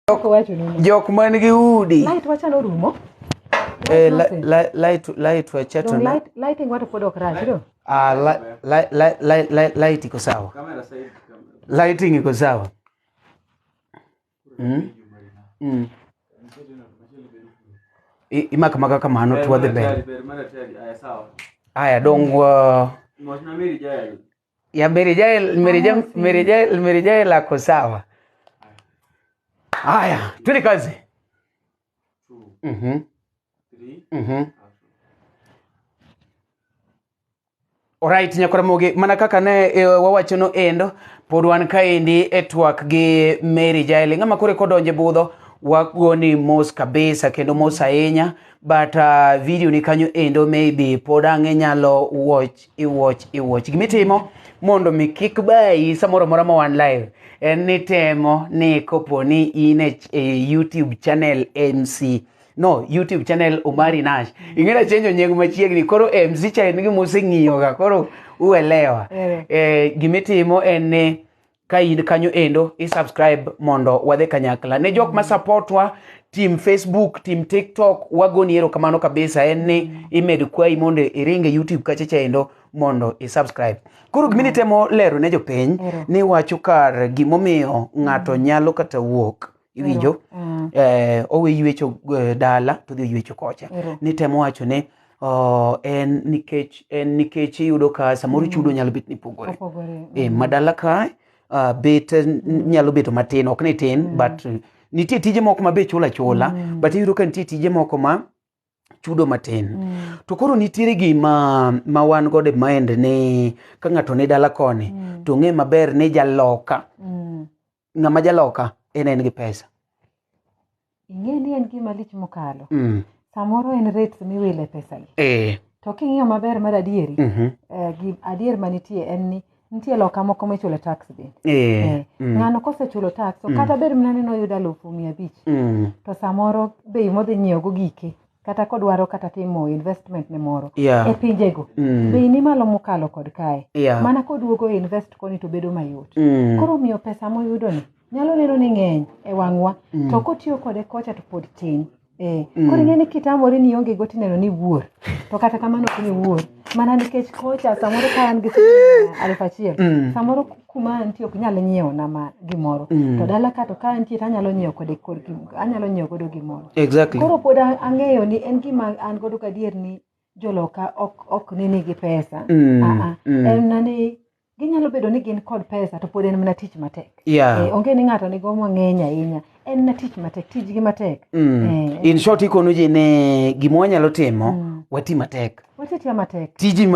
Jok man gi udi. Light wachano rumo. Light wachato na. Lighting what pod ok rach do. Light iko sawa. Lighting iko sawa. Imaka kamano tuwadhe ber. Aya dong ya Mary Jael ako sawa. Aya, twende kazi. 2 3 Alright, nyakora moge mana kaka ne wawachono endo pod wan kaendi e twak gi Mary Jael. Ng'ama kore kodonje budho wagoni mos kabisa kendo mos ahinya, but video ni kanyo endo maybe pod ang'e nyalo watch gimitimo mondo mi kik bayi samoro mora ma wan live en ni temo ni kopo ni in YouTube channel YouTube channel Omari Nash. Ingena chenjo nyegu machiegni koro MC cha en gimo seng'iyo ga koro uelewa. Gimitimo en ni ka in kanyo endo subscribe mondo wadhe kanyakla. Ne jok ma support wa team Facebook, team TikTok wagoni ero kamano kabisa en ni imed kwai mondo iringe YouTube kachacha endo mondo subscribe. Koro gimini temo lero ne jopiny ni wacho kar gimomiyo ng'ato nyalo kata wuok iwinjo owe ywecho dala to dhi ywecho kocha. Ni temo wacho ne en nikech yudo ka samoro chudo nyalo bet ni pogore. Madala ka bet nyalo beto matin, ok ni tin, but nitie tije moko ma be chula but yudo ka nitie tije moko ma chudo matin. To koro nitiere gima wan gode mind ni ka ng'ato ne dala koni to ng'e maber ni jaloka. Ng'ama jaloka en gi pesa. Ing'e ni en gima lich mokalo. Samoro en rates miwile pesa gi. To king'iyo maber mar adieri, adier manitie en ni nitie loka moko michulo tax be. Ng'ano kosechulo tax, to kata ber mnani noyudo 500,000. To samoro bei modhi nyiewo go gike kata kodwaro kata timo investment ne moro e pinjego bei ni malo mokalo kod kae. Mana koduogo invest koni to bedo mayot. Koro miyo pesa moyudo ni nyalo neno ni ng'eny e wang'wa to kotiyo kode kocha to pod tin. Koro ing'e ni kitamori ni onge go tineno ni wuor, to kata kamano ok ni wuor mana nikech kocha samoro ka an gi 1,000 samoro kuma nitie ok nyal nyiewo nama gimoro to dala ka to ka nitie anyalo nyiewo kode anyalo nyiewo godo gimoro. Koro pod ang'eyo ni en gima an godo gadier ni joloka ok nigi pesa. En nani ginyalo bedo ni gin kod pesa to pod en mana tich matek. Onge ni ng'ato nigo mang'eny ahinya, en na tich matek, tijgi matek. In short ikono ji ne gimo wanyalo timo wati matek. Wati matek. Tiji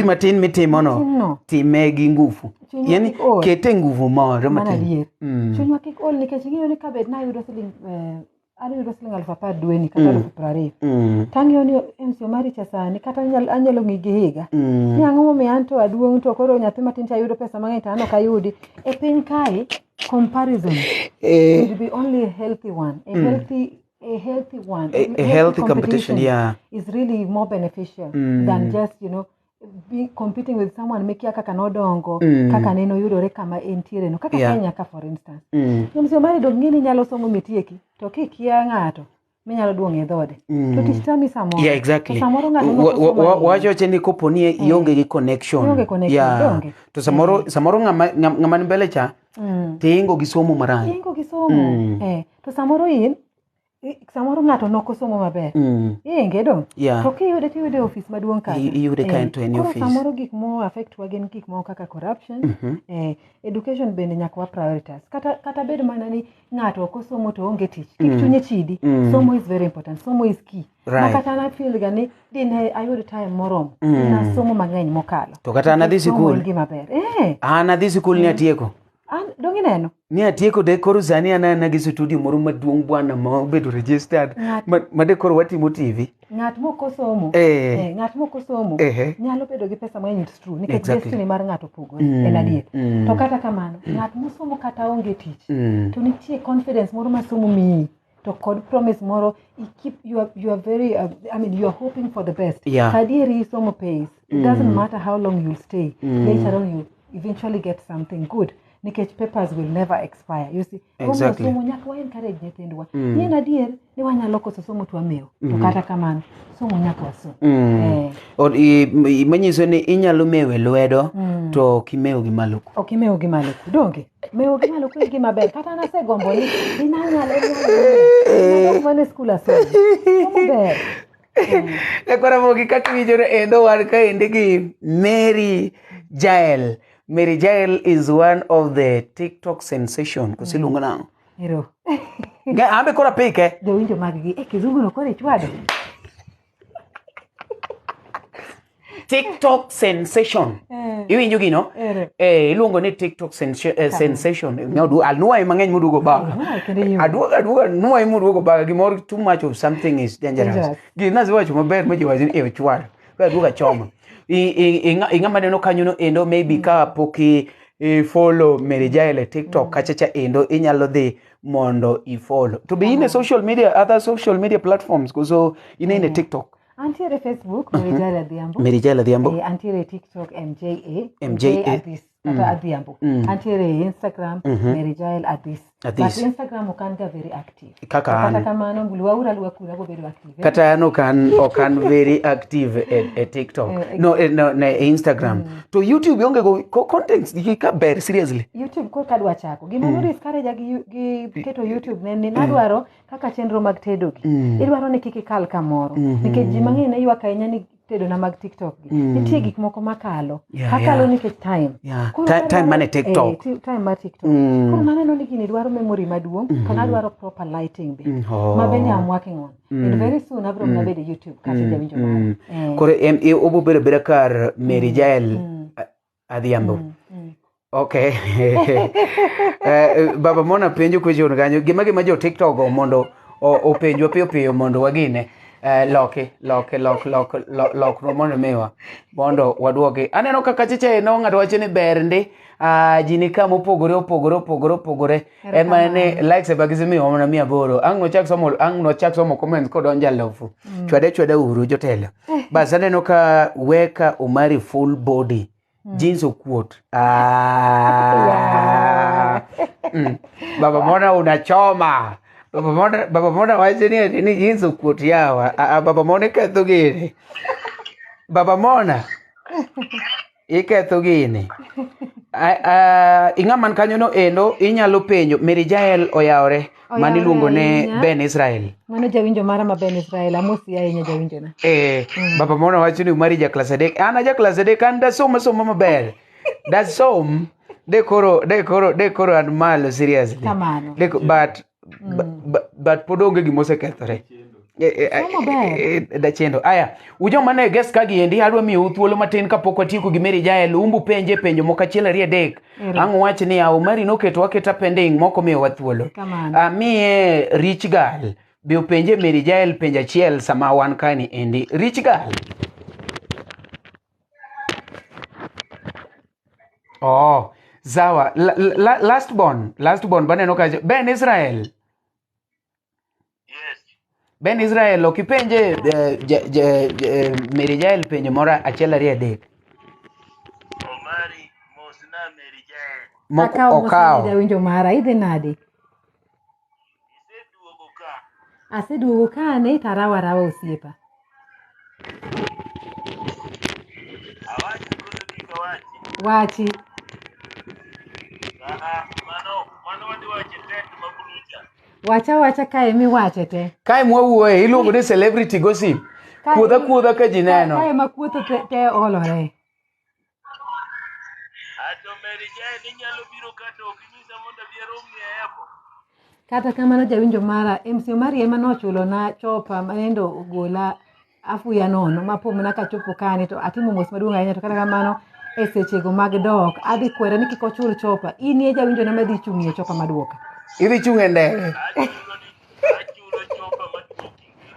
matin mitimo no time gi nguvu. Yani kete nguvu moro matin. Chunywa kik ol nikech ing'eyo ni kabed na yudo siling 10,000 dweni kata 20,000. Tang'eyo ni MC Omari cha sani kata anyalo ng'i gi higa. Ni ang'o momiyo anto aduong' to koro nyathi matin cha yudo pesa mang'eny to an ok ayudi. E piny kae comparison would be only a healthy one. A healthy one. A healthy competition is really more beneficial than just, competing with someone mekia kaka nodongo kaka neno yudore kama entiere no kaka Kenya ka for instance. MC Omari dong ng'ini nyalo somo mitieki to kikia ng'ato minyalo duong' e dhode. To tich tami samoro. Exactly. Wacho cheni kopo ni ionge gi connection. To samoro ng'ama mbele cha tingo gi somo marang. To samoro ng'ato noko somo maber. Ing'e dong. To kiyude office maduong' ka. Iyude ka into any office. Koro samoro gik mo affect wagen gik mo kaka corruption. Education bende nyaka wa prioritize. Kata bed mana ni ng'ato ok osomo to onge tich. Kik chunye chidi. Somo is very important. Somo is key. Makata na feel gani din ayudo time morom. Na somo mang'eny mokalo. To kata anadhi sikul. Anadhi sikul ni atieko. Dongi neno. Ni atieko de koro sani ana gi studio moro maduong' bwana ma obedo registered ma de koro watimo TV. Ng'at moko somo. Ng'at moko somo nyalo bedo gi pesa mang'eny, it's true. Nikech destiny mar ng'ato pogore en adier. To kata kamano ng'at mosomo kata onge tich to nitie confidence moro ma somo miyi to kod promise moro you are very you are hoping for the best. Kadieri somo pays. It doesn't matter how long you'll stay. Later on you eventually get something good. nikech papers will never expire. You see, exactly. Somo nyaka wa encourage nyithindwa. Yien adier ni wanyalo koso somo to wamewo. To kata kamano, somo nyaka wasom. Manyiso ni inyalo mewe lwedo to kimewo gi maluku. Ok imewo gi maluku. Donge? Mewo gi maluku en gima ber. Kata nasegombo ni inanyalo mane skul asomo. Somo ber. Ekora mogi kaka winjore endo war ka ende gi Mary Jael. Mary Jael is one of the TikTok sensation. Kusilungo nang. Hero. Ambe kora pike. Jowinjo mag gi. Kizungu no kore chwado. TikTok sensation. Iwinjo gino? Iluongo ni TikTok sensation. Anuai mang'eny mudugo baga. Aduoga nuai mudugo baga. Gimor too much of something is dangerous. Gina ziwacho maber maji wazini ewe chwado. Aduoga choma. Ing'ama neno kanyo no endo maybe ka poki follow Mary Jael TikTok kachacha endo inyalo dhi mondo follow. To be in a social media, other social media platforms. So in TikTok. Antiere Facebook, Mary Jael Adhiambo. Mary Jael Adhiambo. Antiere TikTok, MJA Adis. Kata Adhiambo. Antiere Instagram, Mary Jael Adis. But Instagram okanga very active. Kata kamano luaura luakura go very active. Kata ano okan very active at TikTok. No, Instagram. To YouTube yonge go contents ka ber seriously. YouTube ko kadwa chako. Gimoro discourage gi keto YouTube ne nadwaro kaka chenro mag tedo gi. Idwaro ni kiki kal kamoro. Nikech ji mang'eny ne ywak ahinya ni tedo na mag TikTok gi. Nitie gik moko makalo. Kakalo nikech time. Time mane TikTok. Time ma TikTok. Koro naneno ni gini dwaro memory maduong' kana dwaro proper lighting be. Mabende I'm working on. And very soon abro na bede YouTube kata jawinjo mara. Koro obo bere kar Mary Jael Adhiambo. Okay. Baba mona penjo question kanyo gima jo TikTok go mondo openjo piyo mondo wagine loke no mondo mewa mondo waduoke. Aneno kaka chiche no ng'ato wacho ni ber ndi jini kama opogore en mane likes bagizimi omna 800 ang no chak somo comments kodonja lofu chwade uru jotelo bas aneno ka weka Omari full body jeans okuot baba mona unachoma baba mona wacho ni jeans okuot yawa baba mona ketho gini baba mona iketho gini ing'aman kanyo no endo inyalo penjo Mary Jael oyawre mani luongo ne Ben Israel mano jawinjo mara ma Ben Israel amosi ahinya jawinjo na baba mona wacho ni Omari ja class 3 ana ja class 3 kan da somo maber da som de koro an malo seriously kamano but podonge gimose kethore da chendo aya ujo mane guest kagi endi adwa miyo thuolo matin kapok watieko gi Mary Jael umbu penjo moko achiel ariyo adek ang' wach ni Omari noketo waketa pending moko miyo wathuolo miye rich girl be openje Mary Jael penjo achiel sama wan kani endi rich girl zawa last born baneno ka Ben Israel Ben Israel okipenje Mary Jael penjo mora achiel ariyo adek Omari mosna Mary Jael moko okaw jawinjo mara idhi nade aseduogo ka ne tarawa osiepa wachi wacha kae miwache te kae mwawuoye iluongo ni celebrity gossip kuodha ka ji neno kae ma kuotho te olore kata kamano jawinjo mara MC Omari ema nochulo na chopa manendo ogola afuya nono mapomna kachopo kane to atimo mos maduong' ahinya to kata kamano e sechego mag dok adhi kwere ni kik ochul chopa inie jawinjo na madhi chung'ie chopa maduoka idhi chung'e ndege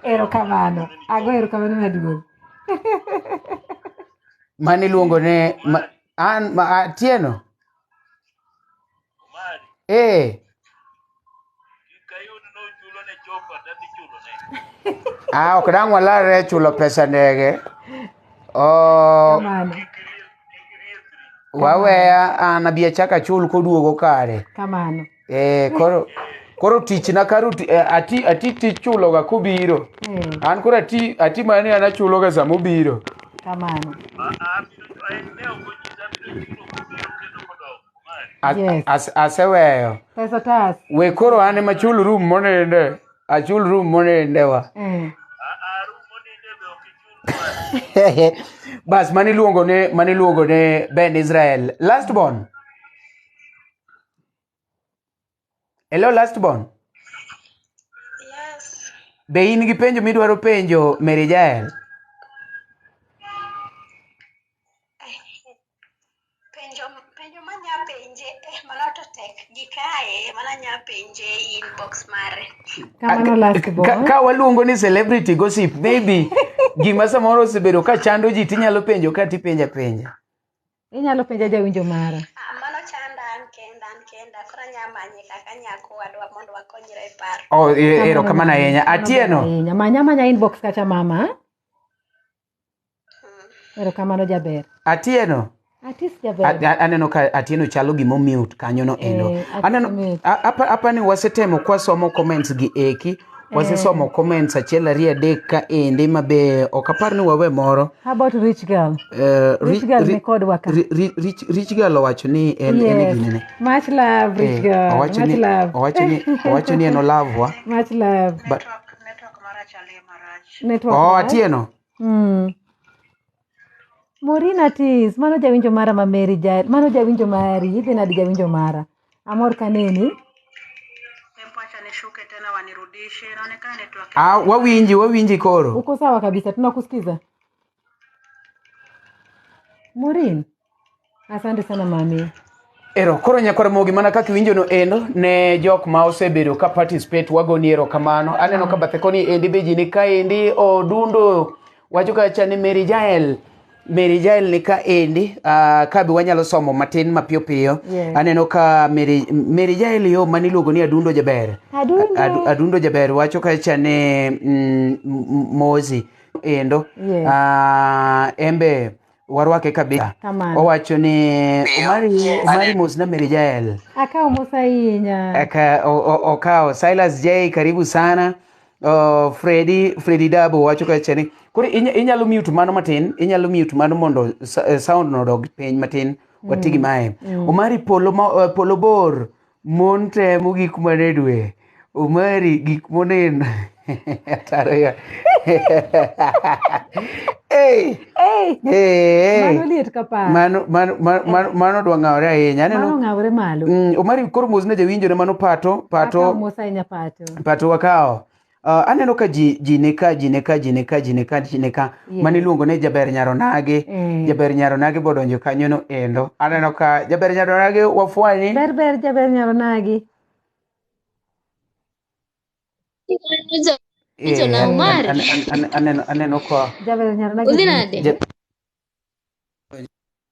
erokamano maduong' mani luongo ne Tieno ok dang' walarre chulo pesa ndege waweya an abi achaka chul koduogo kare. Kamano. Koro tich na karu ati tich chulo ga kubiro. An koro ati mani an achulo ga samo biro. Kamano. Aseweyo. Pesa tas. We koro an ema chul room monende. Achul room monende wa. Bas mani luongo ne Ben Israel. Last born. Hello last born. Yes. Be in gi penjo midwaro penjo Mary Jael? Penjo manya penje mana to tek gikae mana nya penje inbox mare. Kamano last born. Ka waluongo ni celebrity gossip maybe gima samoro osebedo ka chando ji tinyalo penjo ka tipenja penja. Inyalo penja jawinjo mara. Mano chanda an kenda kora nyamanye kaka nyako wadwa mondo wakonyre e paro. Oh, ero kamana ahinya. Atieno. Manya inbox kacha mama. Ero kamano jaber. Atieno. Atis jaber. Aneno ka Atieno chalo gimo mute kanyo no endo. Aneno apani wasetemo kwa somo comments gi eki. Wasesomo comments achiel ariyo adek ka ende mabe okapar ni wawe moro. How about rich girl? Rich girl me kod waka. Rich girl owacho ni en ginene. Much love rich girl. Much love. Owacho ni eno love wa. Much love. Network mara chale marach. Network. Atieno. Morina tis, mano jawinjo mara ma Mary Jael, mano jawinjo mari, idhi nadi jawinjo mara. Amor kaneni. Mpacha nishuke tena wanirudishe, inaonekana network. Wawinji koro. Uko sawa kabisa, tunakusikiza. Morin. Asante sana mami. Ero, koro nyakore mogi mana kaka winjo no endo ne jok ma osebedo ka participate wagoni ero kamano. Aneno ka bathe koni endi beji ni ka endi odundo wacho ka chani Mary Jael ni ka endi ka bi wanyalo somo matin mapiyo piyo. Aneno ka Mary Jael yo maniluongo ni adundo jaber. Adundo jaber wacho ka chani Mozi endo. Embe warwake kabisa. Owacho ni Omari mos na Mary Jael. Akao mosa inya. Okao Silas J karibu sana. Freddy Dabo wacho ka chani. Kuri inyalo mute mano matin. Inyalo mute mano mondo sound no dog piny matin. Watigi mae. Omari polo bor. Monte mugik manedwe. Omari gik monen. Ataro ya. Hey. Mano liet kapar. Mano dwa ng'awre ahinya. Mano ng'awre malo. Omari koro mosne jawinjo ne mano pato. Akao mosa inya pato. Pato wakao. Aneno ka ji neka. Mani luongo ne Jaber Nyaronagi. Jaber Nyaronagi bodonjo kanyo no endo. Aneno ka Jaber Nyaronagi wafwani. Ber Jaber Nyaronagi. Na Omari. Aneno kwa Jaber Nyaronagi. Udinade?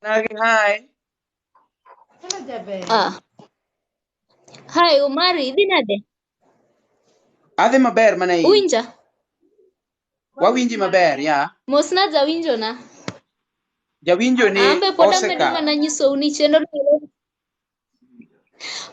Hi. Hello Jaber. Hi Omari, udinade? Adhi maber mana hii. Uwinja? Wawinji maber ya. Mosna jawinjo na. Jawinjo ni Ambe poda medo mana nyiso uni chenro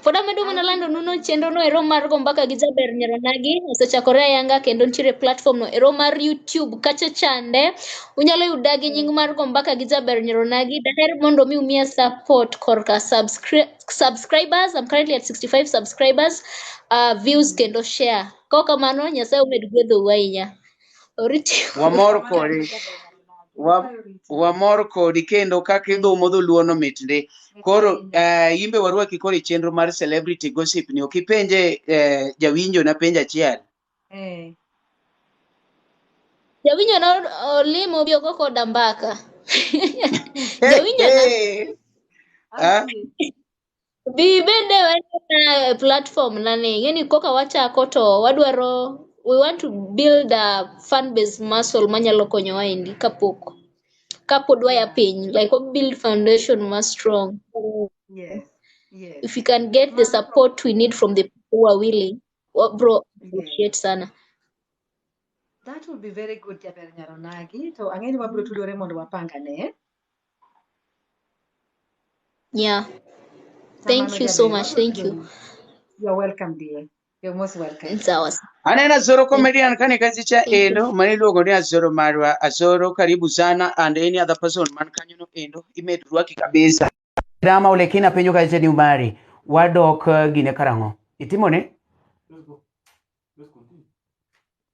Poda medo mana lando nuno chenro no ero mar go mbaka gi Jaber Nyaronagi osechakore ayanga kendo nitiere platform no ero mar YouTube kacha chande unyalo yuda gi nying mar go mbaka gi Jaber Nyaronagi daher mondo mi umia support korka subscribers. I'm currently at 65 subscribers, views kendo share koka mano nyasaye umed gwedho wainya oriti wamor kodi kendo kaka idhumo dholuono mitndi. Koro imbe warwaki koro chenro mar celebrity gossip ni okipenje jawinjo na penja achiel. Jawinjo na olimo biogo koda mbaka. Jawinjo na bende wana platform nani yani koka wachako to wadwaro we want to build a fan base muscle manyalo konyo waendi kapod waya piny like we build foundation more strong. Yes. If we can get the support we need from the people who are willing, bro, appreciate sana. That would be very good Jaber Nyaronagi. To angeni wabro tudore mondo wapanga ne. Yeah. Thank you so much. Thank you. You're welcome, dear. You're most welcome. Sawa. Anena Zoro comedian kani kazicha Thank you. endo mani logo ni Azoro Marwa. Azoro karibu sana and any other person man kanyo no endo imedruaki kabisa. Drama ule kina penyo kazicha ni Omari. Wadok gine karango. Itimo ne? Let's go. Let's continue.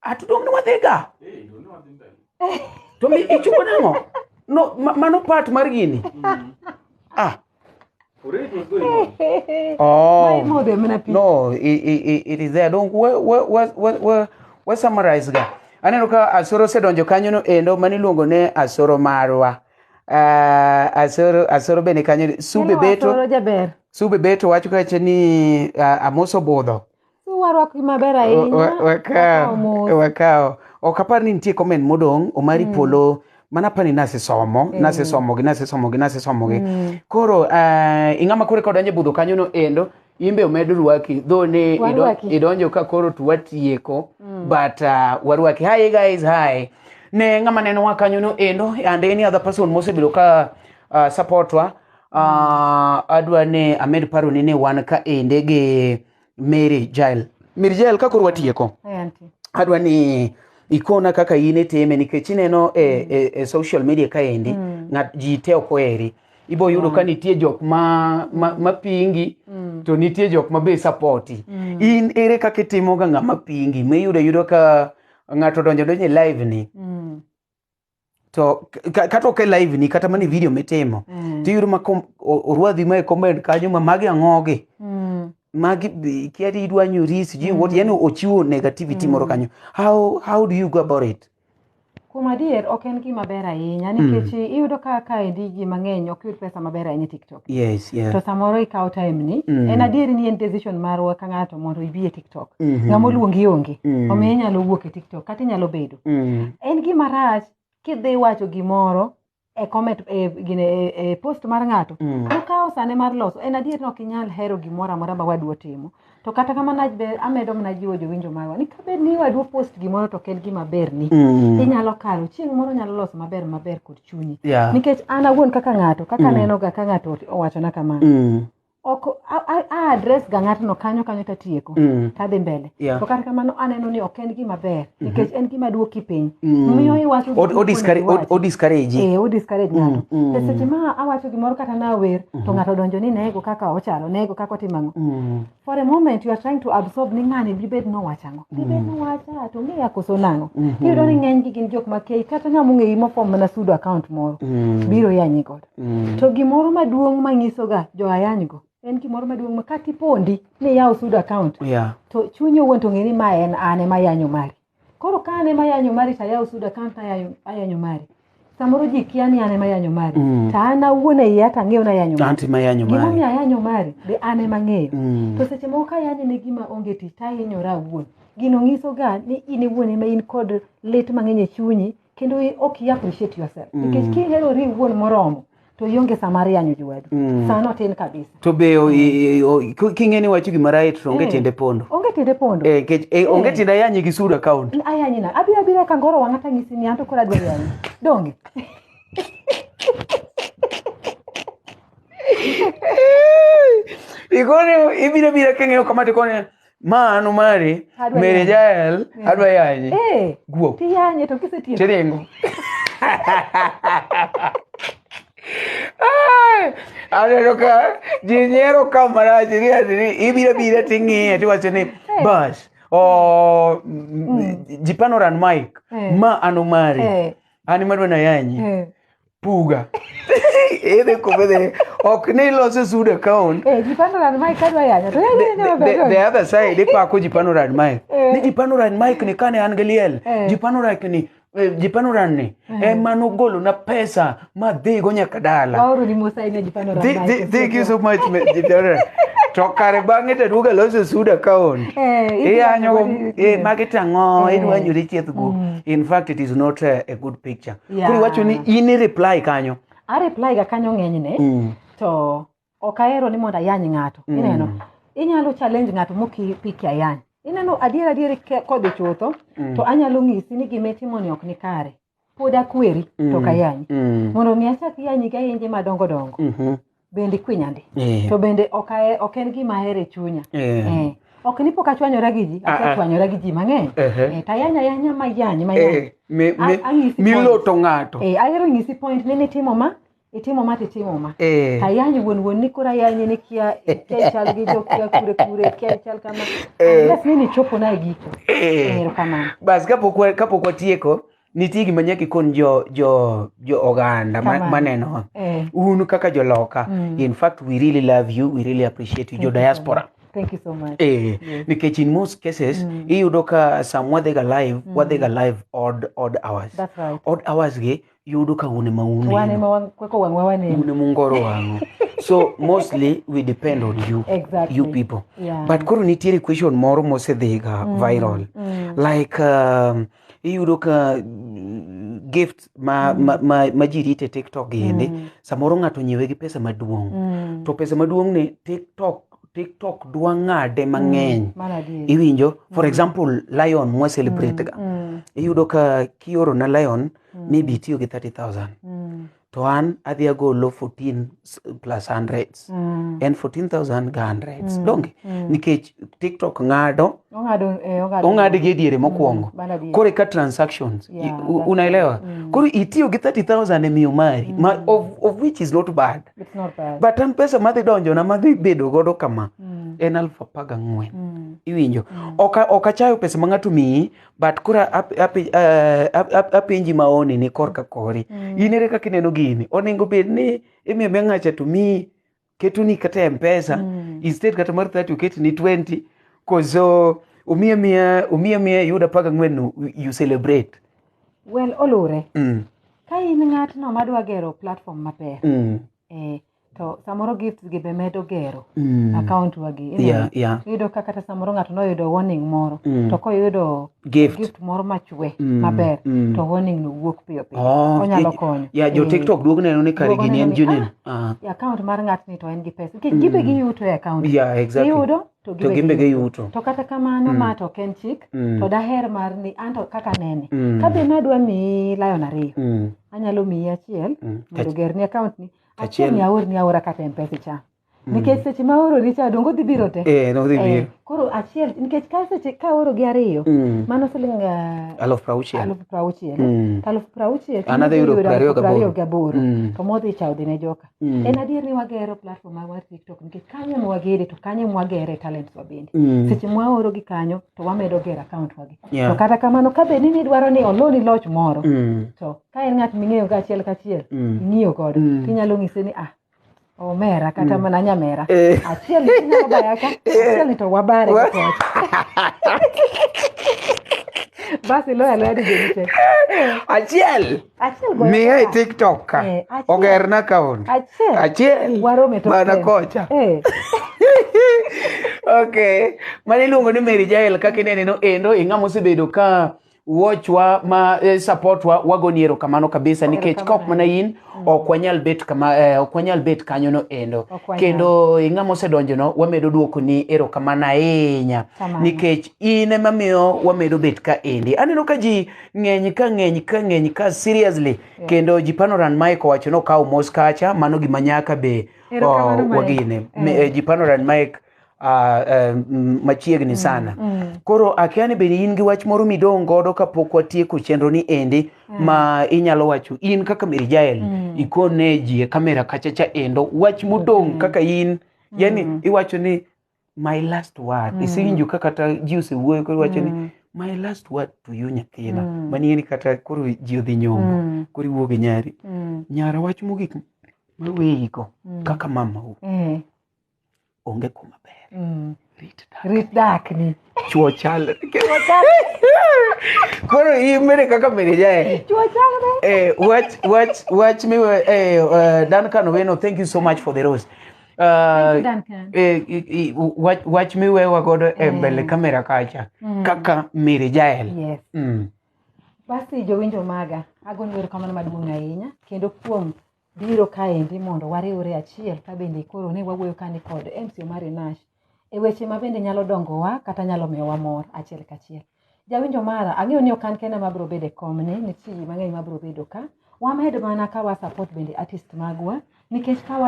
Atudom ni wadega. Hey, don't know what in Tomi ichuko nango. No, mano part margini. Ah. Already it was going on. Oh. No, it is there. Don't what summarize ga. Aneno ka Asoro sedonjo kanyo no endo mani luongo ne Asoro Marwa. Asoro bene kanyo Sube beto wacho kache ni amoso bodho. Warwako maber ahinya. Wakao. Okapar ni nitie comment modong Omari Polo mana pani nase somo gi. Koro ingama kore kodonje budho kanyo no endo imbe omedo ruaki though ne idonjo ka koro tuwatieko but warwaki. Hi guys, hi. Ne ngama neno wa kanyo no endo and any other person mosebedo ka supportwa adwa ne amed paro ne wan ka ende ge Mary Jael ka koro watieko. Adwa ni ikona kaka ine teme nikech ineno social media kaendi ngat ji te okoeri ibo yudo ka nitie jok ma pingi to nitie jok ma be supporti. In ere kaka itimo ga ngama pingi me yudo ka ngato donjo live ni to kata ok live ni kata mani video mitimo to yudo ma orwadhi ma comment kanyo ma magi angoge magi kiati idwa nyurisi ji what yani ochiwo negativity moro kanyo. How do you go about it? Kuma dier ok en gima ber ahinya nikech iyudo ka kaendi ji mang'eny ok yud pesa maber ahinya TikTok. Yes. To samoro ikawo time ni en adieri ni en decision marwa ka ng'ato mondo ibi e TikTok. Ng'ama oluongi onge omiyo inyalo wuok e TikTok kata inyalo bedo. En gima rach kidhi wacho gimoro e comment e post mar ng'ato ukawo sane mar loso en adier ni ok inyal hero gimoro amora ma wadwa timo. To kata kamano amedo mana jiwo jowinjo marwa ni kabed ni wadwa post gimoro to ken gima ber ni inyalo kalo chieng' moro nyalo loso maber kod chunyi. Nikech an awuon kaka ng'ato kaka neno ga ka ng'ato owachona kamano ok address ga ng'atno kanyo tatieko tadhi mbele. To kata kamano aneno ni ok en gima ber nikech en gima duoki piny miyo iwacho o discourage ng'ato. To seche ma awacho gimoro kata nawer to ng'ato donjo ni nego kaka ochalo nego kaka otimang'o. For a moment you are trying to absorb ni ng'ani dibed nowachango to ng'e akoso nang'o. Iyudo ni ng'eny gi gin jok makei kata ng'ama ong'eyi mofom mana sudo account moro biro yanyi godo. To gimoro maduong' manyiso ga jo ayany go en gimoro maduong' ma kati pondi ni yawo sudo account to chunyi owuon to ng'e ni ma en ane ma yanyo mari. Koro ka ane ma yanyo mari ta yawo sudo account ayanyo mari samoro ji kia ni ane ma yanyo mari ta an awuon e iya ta ng'eyo na yanyo mari gima mi ayanyo mari be ane mang'eyo. To seche moko ka yanyo ne gima onge tich ta hinyora awuon gino ng'iso ga ni in iwuon ema in kod lit mang'eny e chunyi kendo ok i appreciate yourself nikech kiherori iwuon moromo to ionge samar yanyo jowadu sano tin kabisa. To be king'eni wacho gima right to onge tiende pondo onge tiende yanyi gi sudo account ayanyi na abira ka ngoro wang'ata ng'isi ni anto kora dwa yanyi donge ikone ibira keng'eyo kamati kone mano mari Mary Jael adwa yanyi guo ti yanyi to kisetieko tirengo aneno ka ji nyiero ka marach ibira ting'iye tiwacho ni bas ji panoran mic ma an Omari an madwa na yanyi puga ere komede ok ni loso sudo account ji panoran mic adwa yanyo to the other side ipako ji panoran mic ni ji panoran mic ni kane an galiel ji panoran ni mano golo na pesa ma dhigo nyaka dala. Waoro ni Musa ine ji panoran mic. Thank you so much to kare bang'e to duga loso sudo account iyanyo magitang'o idwa nyuri chieth go. In fact it is not a good picture. Kuri wacho ni in reply kanyo a reply ga kanyo ng'enyne to ok ahero ni mondo ayany ng'ato ineno inyalo challenge ng'ato mokipiki ayany ineno adier kodhi chutho to anyalo ng'isi ni gimetimo ni ok ni kare pod akweri to kayanyi mondo mi achak yanyi ga yenje madongo bende kwinyandi to bende ok en gima ahere chunya ok ni pok achwanyora gi ji asechwanyora gi ji mang'eny tayanya mayany miloto ng'ato ahero nyisi point ni itimo ma titimo ma tayany wuon ni kora yanye ni kia chal gi jo kia kure kia chal kama unless ni chopo na giko kamano bas kapok watieko nitie gima nyaka ikon jo oganda maneno un kaka joloka in fact we really love you, we really appreciate you, jo diaspora. Thank you so much. Because in most cases, you look some what they got live odd hours. That's right. Odd hours ge you look une mauni. Une mungoro wangu. So mostly we depend on you. Exactly. You people. Yeah. But koro nitiere question moro mose dhiga viral. Like you look gift ma jirite TikTok gende. Samoro ngato nyiewe gi pesa maduong. To pesa maduong ne TikTok dwa ng'ade mang'eny. Iwinjo? For example, Lion mwa celebrate ga. Iyudo ka kioro na Lion, maybe tiyo gi 30,000. To an, adhi agolo 14 plus hundreds. And 14,000 ga hundreds. Donge? Nikech TikTok ng'ado. Ong'ade gi diere mokwongo. Kore ka transactions. Unaelewa? Kore itiyo gi 30,000 e miyo mari. Of which is not bad. It's not bad. But an pesa madhi donjo na madhi bedo godo kama. En 14,000. Iwinjo? Oka chayo pesa ma ng'ato miyi, but kura apenji maoni ni korka kori. Inere kaka ineno gini. Onego bed ni imiyo ng'acha to miyi ketuni kata M-Pesa. Instead kata mar 30 uketi ni 20. Kozo umiya yuda 14 you celebrate. Well, olure. Ka in ng'atno madwa gero platform maber. To samoro gifts gi be medo gero account wagi. Yudo kata samoro ng'ato noyudo warning moro to koyudo gift moro machwe maber to warning no wuok piyo onyalo konyo. Jo TikTok duogo neno ni kare gini en junin. Account mar ng'atni to en gi pesa. Gibe gi yuto e account. Exactly. Yudo to gibe gi yuto. To kata kamano ma to ken chik to daher mar ni anto kaka nene. Kabe nadwa mi Lion 2. Anyalo miyi achiel mondo ger ni account ni. Achiel ni aora kata M-Pesa cha. Nikech seche ma oro ni cha dongo dhi biro te. No dhi biro. Koro achiel nikech ka seche ka oro gi ariyo mano siling 60,000. 60,000. Another euro 28. To modhi chao dine joka. En adier ni wagero platform mar TikTok nikech kanyo ma wagere to kanyo ma wagere talents wa bende. Seche ma oro gi kanyo to wamedo gero account wagi. To kata kamano ka be ni dwaro ni oloni loch moro. To ka en ng'at ming'eyo ga achiel kachiel ing'iyo godo tinyalo ng'ise ni Omera kata mana nyamera. Achiel ni nyalo bayaka, achiel ni to wabare ko. Basi lo alwadi jenite. Achiel miya e TikTok ka. Ogerna account. Achiel. Warome to. Mana kocha. Okay. Mani luongo ni Mary Jael kaka ineno endo ing'ama osebedo ka watchwa ma supportwa wagoniero kamano kabisa nikech kok mana in ok wanyal bet kanyo no endo kendo ing'ama osedonjo no wamedo duoko ni erokamano ahinya nikech in ema miyo wamedo bet ka endi aneno ka ji ng'eny ka seriously kendo ji Panoran Mike owacho no kawo mos kacha mano gima nyaka be wagine ji Panoran Mike machiegni sana. Koro akiani bende in gi wach moro midong godo kapok watieko chenro ni endi ma inyalo wacho in kaka Mary Jael ikone ji e kamera kachacha endo wach modong kaka in yani iwacho ni my last word isinju kaka ta ji osewuoyo koro wacho ni my last word to you nyathina mani ni kata koro ji odhi nyombo koro iwuoge nyari nyara wach mogik maweyiko kaka mama onge kuma ber rit dak ni chuo chal koro imere kaka Mary Jael chuo chal watch me Duncan Oweno, thank you so much for the rose. Thank you, Duncan. Watch me wewa godo mbele kamera kacha kaka Mary Jael. Yes. Basi jowinjo maga agoni erokamano maduong' ahinya kendo kuom biro kaendi mondo wariwre achiel ka bende koro ne wawuoyo kani kod MC Omari Nash e weche ma bende nyalo dongowa kata nyalo miyowa mor achiel kachiel. Jawinjo mara ang'eyo ni okan kena mabro bede komne nitie ji mang'eny mabro bedo ka wamed mana ka wa support bende artist magwa nikech ka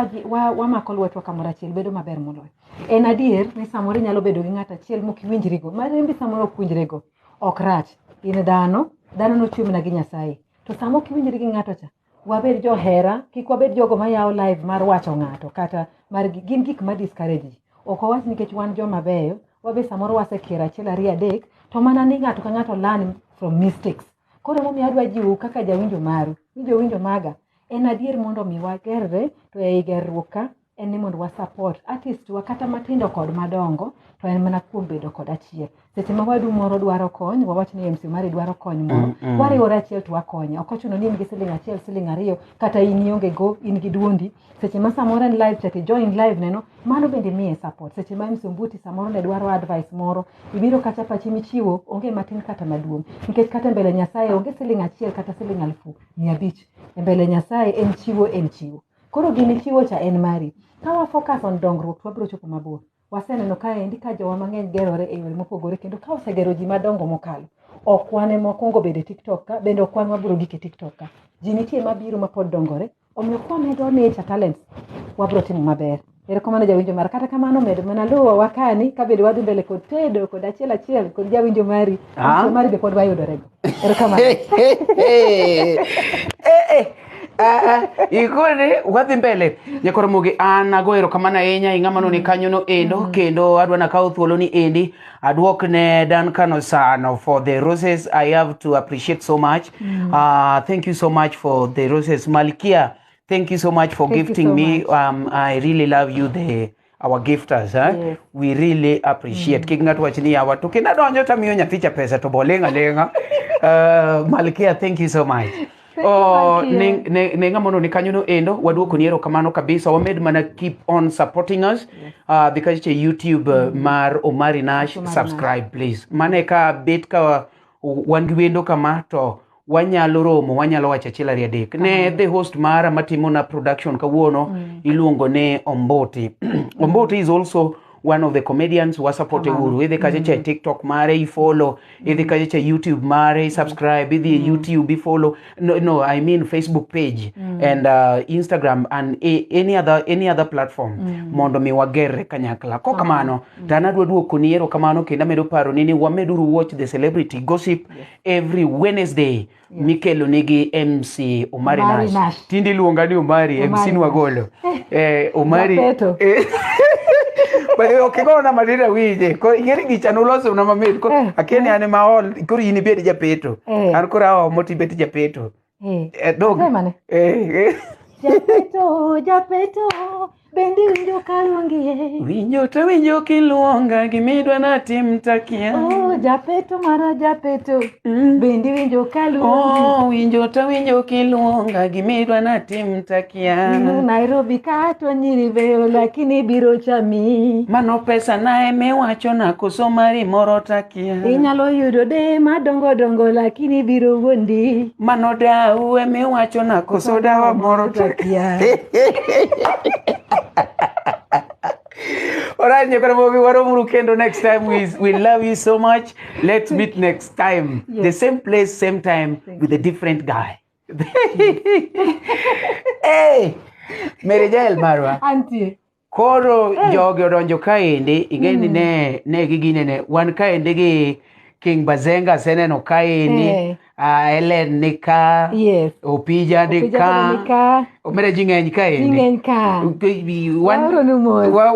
wamako lwetwa kamoro achiel bedo maber moloyo. En adier ni samoro nyalo bedo gi ng'ato achiel mokiwinjrigo, marembi samoro ok winjrego, ok rach. In dhano nochwe mana gi Nyasaye. To samo kiwinjri gi ng'ato cha, wabed johera, kik wabed jogo mayawo live mar wacho ng'ato kata mar gin gik ma discourage ji. Ok wawach nikech wan joma beyo, wabe samoro wasekier achiel ariyo adek, to mana ni ng'ato ka ng'ato learn from mistakes. Koro momiyo adwa jiwo kaka jawinjo maru, ni jowinjo maga, en adier mondo mi wagerre, to ei gerruok ka en ni mondo wa support artist wa kata matindo kod madongo, to en mana kuom bedo kod achiel. Seche ma wadu moro dwaro kony, wawach ni MC Omari dwaro kony moro, wariwore achiel to wakonye. Ok ochuno ni in gi siling achiel, siling ariyo, kata in ionge go, in gi duondi. Seche ma samoro en live chat, join live neno, mano bende miye support. Seche ma MC Ombuti samoro ne dwaro advice moro, ibiro kata pachi michiwo, onge matin kata maduong'. Nikech kata mbele Nyasaye onge siling achiel kata siling 1,500. E mbele Nyasaye en chiwo, en chiwo. Koro gini chiwo cha en mari. Kawa focus on dongruok, wabiro chopo mabor. Waseneno kaendi ka jowa mang'eny gerore e yore mopogore, kendo ka osegero ji madongo mokalo. Ok wan mokwongo bede TikTok ka, bende ok wan wabiro gike TikTok ka. Ji nitie mabiro mapod dongore, omiyo kwa medo nature talents, wabiro timo maber. Erokamano jawinjo mara, kata kamano medo mana luwo wakani, ka bede wadhi mbele kod tedo, kod achiel kod jawinjo mari, mari be pod wayudorego. Erokamano. Ikone wadhi mbele nyakoro mugi an ago erokamano ahinya ing'ama no ni kanyo no endo kendo adwa nakawo thuolo ni endi adwok ne Duncan Osano for the roses. I have to appreciate so much. Thank you so much for the roses. Malkia, thank you so much for gifting me. I really love you, our gifters. Yes. We really appreciate. Kik ng'ato wach ni yawa to kendo adonjo tamiyo nyathicha pesa to bolenga lenga. Malkia, thank you so much. Nenga mono ni kanyo no endo waduoko ni erokamano kabisa. Wamed mana keep on supporting us. Because it's a YouTube mar Omari Nash, subscribe please. Mane ka bet ka wan gi wendo kama to wanyalo romo, wanyalo wacha achiel ariyo adek. Ne the host mara matimo na production kawuono iluongo ne Omboti. Omboti is also one of the comedians who are supporting Uru. Idhi kache TikTok mare, I follow. Idhi kache YouTube mare, subscribe. Idhi YouTube, I follow. No, I mean Facebook page and Instagram and any other platform. Mondo mi wagere kanyakla. Kokamano, tana duoduoko ni erokamano kenda medo paro nini wameduru watch the celebrity gossip every Wednesday. Mikelo nigi MC Omari Nash. Tindi luonga ni Omari, MC nwagolo. Omari. But okay, go na madira wije. Ko ingeri gicha no loso na mamed ko akeni ane maol kuri ini bedi japeto. An kura motivate japeto. Dog. Japeto. Bendi winjo kaluongie. Winjo kiluonga gimidwa na tim takia. Japeto mara japeto. Bendi winjo kaluongie. Winjo kiluonga gimidwa na tim takia. Nairobi kato nyiri veyo lakini biro chami. Mano pesa na eme wacho na koso mari moro takia. Inyalo yudo de madongo lakini biro wondi. Mano dau eme wacho na koso dawa moro takia. Alright, Nyakaramogi, next time. We love you so much. Let's meet next time. Yes. The same place, same time, with a different guy. Hey, Mary Jael Marwa. Auntie. Koro jogi odonjo kaendi, ingeni ne gigine ne wan kaendi gi King Bazenga seneno kaendi. Ellen nika, yes. Opija nika, omere jing'eny kaendi. Jing'eny ka.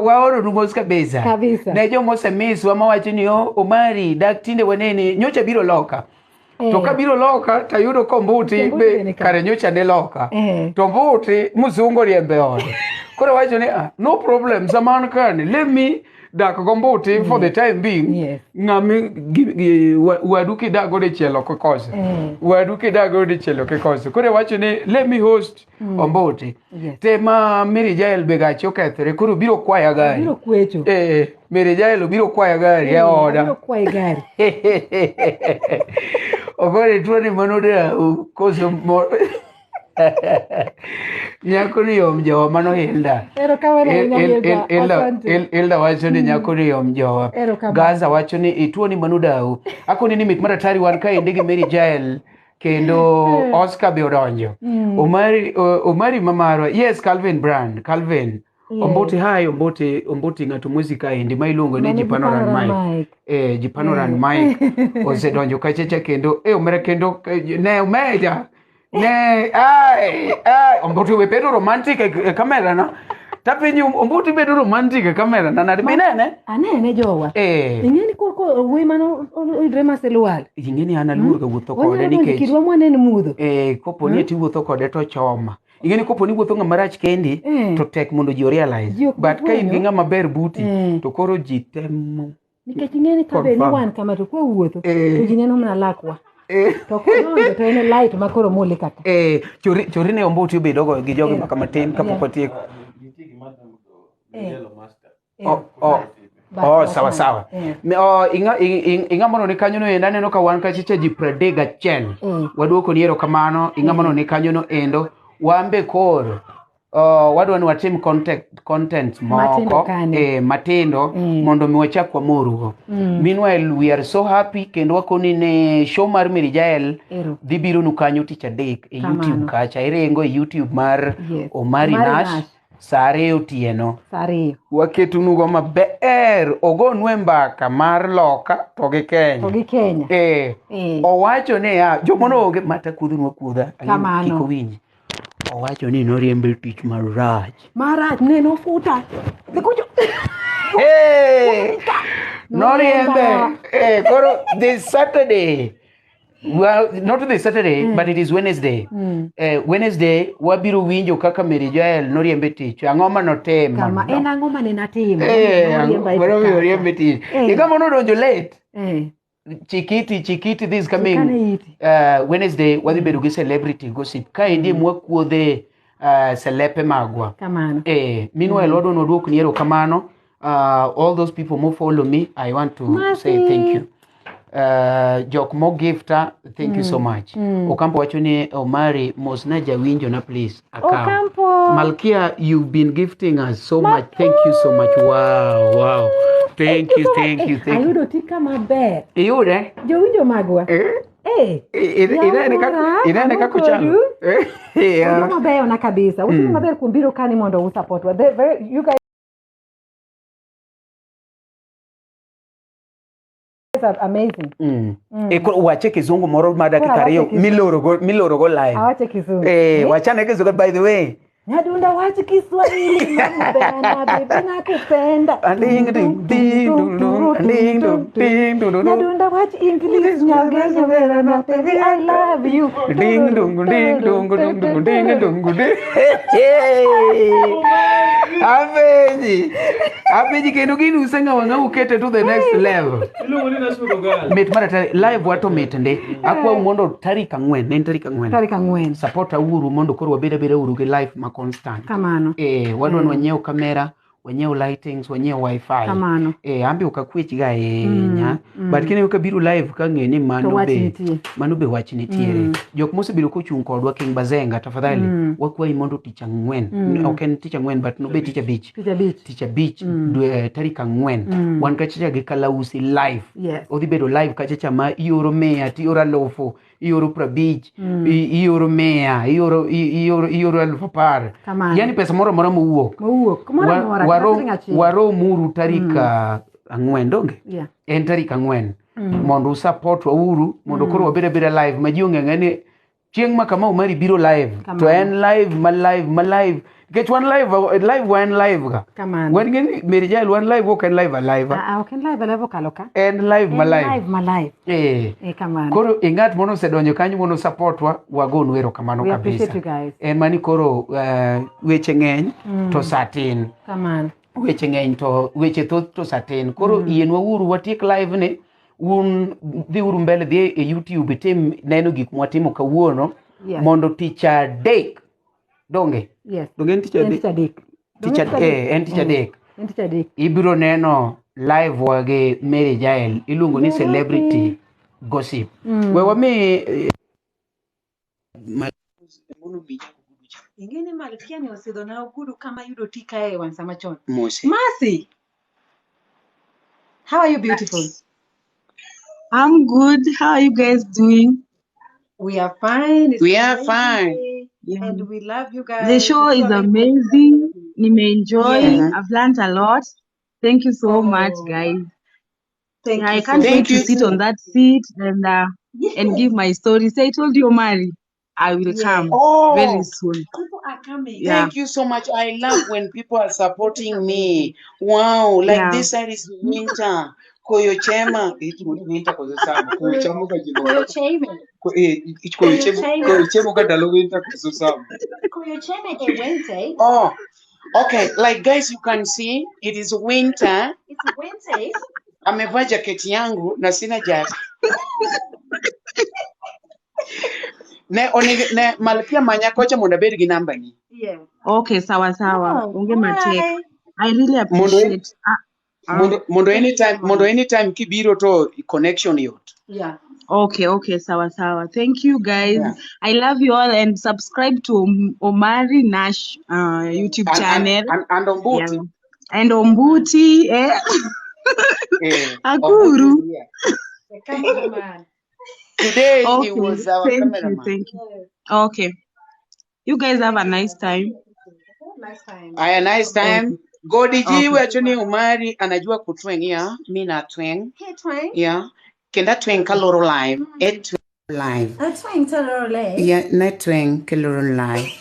Waoro numos kabisa. Ne jomo osemiswa mawacho ni Omari dak tinde wanene nyocha biro loka. To ka biro loka tayudo kombuti be kare nyocha ne loka. To mbuti mzungo riembe ode. Koro wacho ni no problem zaman kani let me dak gombuti for the time being. Yes. Ngami waduki dago de chelo kokosa. Waduki dago de chelo kokosa. Kore wacho ni let me host Ombuti. Yes. Tema Mary Jael begacho kethre koro biro kwaya gari. Biro kwecho. Mary Jael biro kwaya gari ya oda. Biro kwaya gari. Ogore tuoni manoda koso moro. Nyako ni yom jowa mano Hilda. Hilda wacho ni nyako ni yom jowa. Gaza wacho ni ituoni manudau. Ako ni mit maratari wan kaendi gi Mary Jael kendo Oscar be odonjo. Omari mamarwa. Yes, Calvin Brand. Calvin. Ombote hai, ombote ng'ato musika endi ma iluongo ni Jipanoran Mike. Jipanoran Mike osedonjo kachacha kendo omera kendo ne omeja. Ne ombote we bedo romantic e kamera no. Tapinyi ombote bedo romantic e kamera na nade binene? Anene jowa. Ingeni ko we mano drama selual. Ingeni ana luor ga wuotho kode nikech kidwa mwanene mudho. Kopo ni ti wuotho kode to choma. Ingeni kopo ni wuotho ng'ama rach kendi to tek mondo ji realize. But ka in gi ng'ama ber buti to koro ji temo. Nikech ingeni ka be ni wan kama to ko wuotho to ji neno mana lakwa. To kodonjo to en light makoro mole kaka. Chori ne ombote bedogo gi jogo makamatin kapok otieko. Sawa. Ing'amono ni kanyo no endo aneno ka wan kachicha ji 31. Waduoko ni erokamano. Ing'amono ni kanyo no endo. Wambe koro wadwa ni watim content moko matindo mondo mi wachak wamorugo. Meanwhile we are so happy kendo wakoni ne show mar Mary Jael dhi biro nu kanyo tich adek e YouTube kacha. Irengo e YouTube mar Omari Nash. Sare otieno. Waketu nugo maber. Ogonwe mbaka mar loka to gi Kenya. Owacho ne ya jomono onge mata kudhunwa kudha. Kiko winji. Owacho ni noriembe tich marach. Ne no futa. Noriembe. Koro this Saturday. Well, not this Saturday, but it is Wednesday. Wednesday, wabiro winjo kaka Mary Jael noriembe tich. Ang'oma notimo. Kama en ang'oma ne natimo. Noriembe tich. Igamo nodonjo late. Chikiti this coming Wednesday wadhi bedo gi celebrity gossip. Ka endi mwakuodhe celepe magwa. Kamano. Meanwhile, wadwa noduok ni erokamano. All those people who follow me, I want to say thank you. Jok mo gifta, thank you so much. Okampo wacho ni Omari mosna jawinjo na please. Okampo. Malkia, you've been gifting us so much. Thank you so much. Wow. Thank you. Ayudo tika maber. Iyude? Jowinjo magwa. Inene kako chalo. Uno maber na kabisa. Uno maber kumbiro kani mondo usupport. You guys are amazing. Wache kizungu moro madakika ariyo miloro go live. Awache kizungu. Wachane kizungu by the way. Nyadunda wache Kiswahili mapenda bebe nakupenda. Nyadunda wache English nyagera na baby I love you. Abeji kendo gini usenga wanga ukete to the next level. Met mara live wato metende. Akwa umondo tarika ngwen. Supporta uru mondo koro wabeda uru ge live ma constant. Kamano. Wadwa wanyeo kamera, wanyeo lightings, wanyeo wifi. Kamano. Ambi ukakwich ga nya. But kene ukabiru live kange ni mano be wach nitiere. Jok mosebiro kochung kodwa King Bazenga tafadhali wakwa imondo ticha ngwen. Okay ticha ngwen but no be ticha beach. Ticha beach tarika ngwen. Wan kachicha ge kalausi live. Yes. Odhi bedo live kachicha ma ioro mea, tiora lofo. Ioro prabich, ioro mea, ioro alfapar. Yani pesa moro muwuok. Waro muru tarika ang'wen donge? Yeah. En tarika ang'wen. Mondo support wa uru, mondo koro wabeda live. Majionge ngani, chieng ma kama Omari biro live. To en live, ma live. Get one live ga. When ngani Mary Jael one live, walk and live alive. Walk and live alive kaloka. En live ma live. Kamano. Koro ingat mono sedonyo kanyo mono support wagon wero kamano kabisa. We appreciate you guys. En mani koro weche ng'eny to satin. Kamano. Weche ng'eny to weche thoth to satin. Koro yienwa uru watiek live ni dhi uru mbele dhi e YouTube tim neno gik mwatimo kawuono mondo ticha adek donge. Yes. Donge en ticha adek. En ticha adek. Ibiro neno live wage Mary Jael iluongo ni celebrity gossip. Wewa mi ingene Malkia ni osidho na ogudu kama yudo tika e wan sama chon. Mercy. How are you beautiful? I'm good. How are you guys doing? We are fine. It's We an are amazing fine. day, Yeah. and we love you guys. The show It's is so amazing. amazing. Enjoy. Yeah. I've learned a lot. Thank you so much, Oh, guys. thank Yeah, you I can't so wait Thank to you sit too. on that seat and Yes. give my story. Say, I told you, Omari, I will Yes. come very Oh, soon. People are coming. Yeah. thank you so much. I love when people are supporting me. Wow, like Yeah. this side is winter. Koyo chema. It's winter kwa sababu. Koyo chema kwa jino. Koyo cheme. Koyo chema kwa dalo winter kwa sababu. Koyo cheme e Wednesday. Oh, okay. Like guys, you can see it is winter. It's Wednesday. Amevaa jaketi yangu na sina jacket. Ne malkia manyakocha mondo abed gi namba ni. Yeah. Okay, sawa. Oh, Unge matek. hi. I really appreciate. Mondo anytime kibiro to connection yot. Yeah. Okay, sawa. Thank you, guys. Yeah. I love you all and subscribe to Omari Nash YouTube channel. And Ombuti. Yeah. And Ombuti. Akuru. Ombuti, yeah. The cameraman. Today he Okay, was our cameraman. thank you. Okay. You guys have a nice time. Nice time. A nice time. Okay. Godiji Okay. wachoni Omari anajua kutweng ya. Mi na tweng. Hey, twang. Yeah. Kenda tweng kaloro live. Tweng live. A twang to the left. Yeah, na tweng kaloro live.